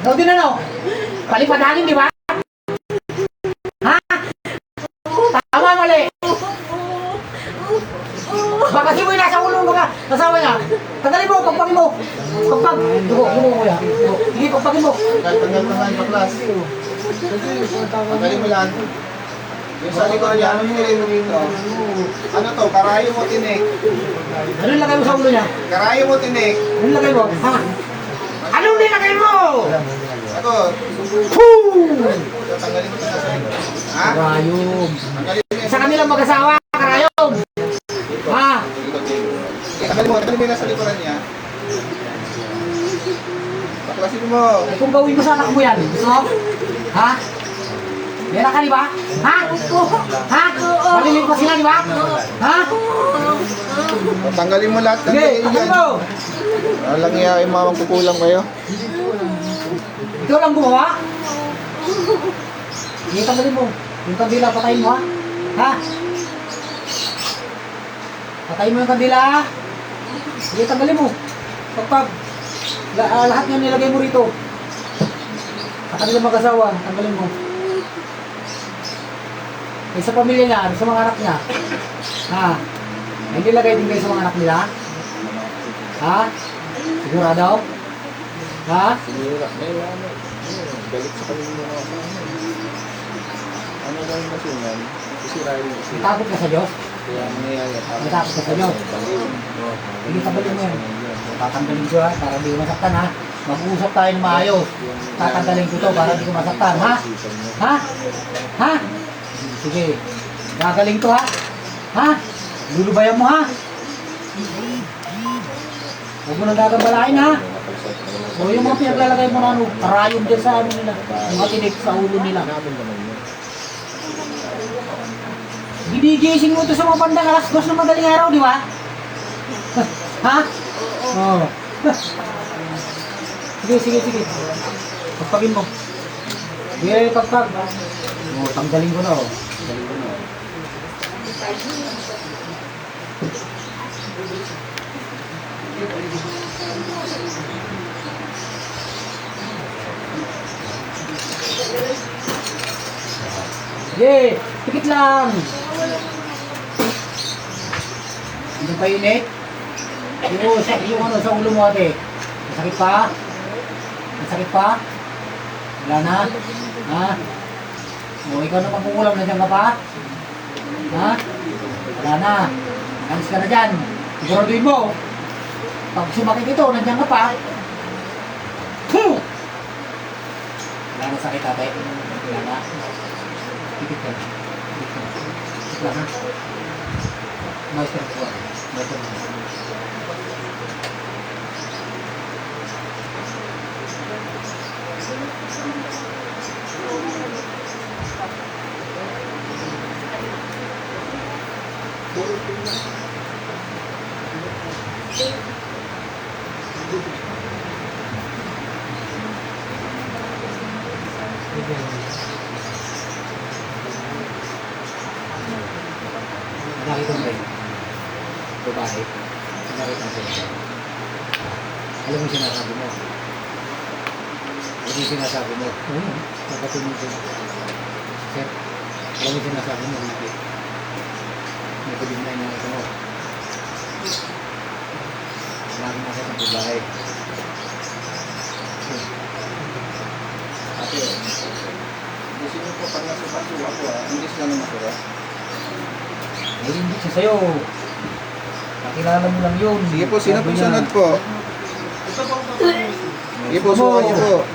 Ikaw din ano? Palipadangin, di ba? Ha? Tama, mali. Baka kasi mo yung nasa ulo mga kasawa niya. Tagalin mo, pagpagin mo. Pagpag. Dugo kuya. Sige, pagpagin mo. Tanggal yung baklas. Tanggalin mo lang. Yung sa likod niya, ano nilagay mo dito? Ano to? Karayo mo tinik. Ano nilagay mo sa ulo niya? Karayo mo tinik. Ano nilagay mo? Ha? Ano nilagay mo? Ako. Tanggalin mo ito sa side. Ha? Karayom. Tanggalin mo yan. Sa kanilang mag-asawa, karayom. Ha? Tanggalin mo yung nasa likuran niya. Baklasin mo. Eh, kung gawin mo sa anak mo yan, gusto mo? Ha? Meron ka, di ba? Ha? Ha? Malilig pa sila, di ba? Ha? Tanggalin mo lahat ng Sige, dahil tanggalin yan. mo. Walang iya yung mga magkukulang kayo. Ikaw lang gumawa? Sige, tanggalin mo. Yung kandila, patayin mo, ha? Ha? Patayin mo yung kandila, ha? Sige, tanggalin mo. Pagpag. Lahat yan nilagay mo rito. Sa kanilang mag-asawa, tanggalin mo. Eh, sa pamilya niya, sa mga anak niya. Ha? Hindi lagay din kayo sa mga anak nila? Ha? Sigurado? Ha? Siguro, may ano. Galit sa kanila mga kasama. Ano gawin kasi yan? Sisirain mo kasi. Takot ka sa Diyos? Kaya nangyayari. Natakot ka sa Diyos? Hindi, tanggalin mo yan. Tatanggalin ko, ha? Para hindi ko masaktan, ha? Mag-uusap tayo ng maayos. Tatanggalin ko to para hindi ko masaktan, ha? Ha? Ha? Sige. Gagaling to, ha? Ha? Lulubayan mo, ha? Huwag mo nang gagambalain, ha? O yung mga pinaglalagay mo na ano, karayom dyan sa ano nila. Yung matinik sa ulo nila. Ginigising mo to sa mga bandang alas 2 ng madaling araw, di ba? Ha? Oo. Sige. Pagpagin mo. Sige, pagpag. O, tanggalin ko na, o. Tanggalin ko na, o. Sige, pikit lang. Hindi pa init? Yung ano sa ulo mo, ate. Masakit pa? Masakit pa? Wala na? Ha? O, ikaw na pagkukulam, nandiyan ka pa? Ha? Wala na. Alis ka na dyan. Siguraduhin mo. Pag sumakit ito, nandiyan ka pa. Wala na sakit, ate. Wala na. Pikit ka. Pikit lang, ha? Maestro po. Maestro po. Nakita mo rin. Babae. Nakita mo siya. Alam mo yung sinasabi mo. Alam mo yung sinasabi mo. Nakatingin ko. Sir, alam mo yung sinasabi mo. May COVID-19 na ito mo. Marami na sa babae. Ate, gusto nyo po pag nasupaso ako hindi sila na masura. Eh, hindi siya sa'yo. Nakilala mo lang yun. Sige po, sino po sunod po? Sige po, sukan niyo po.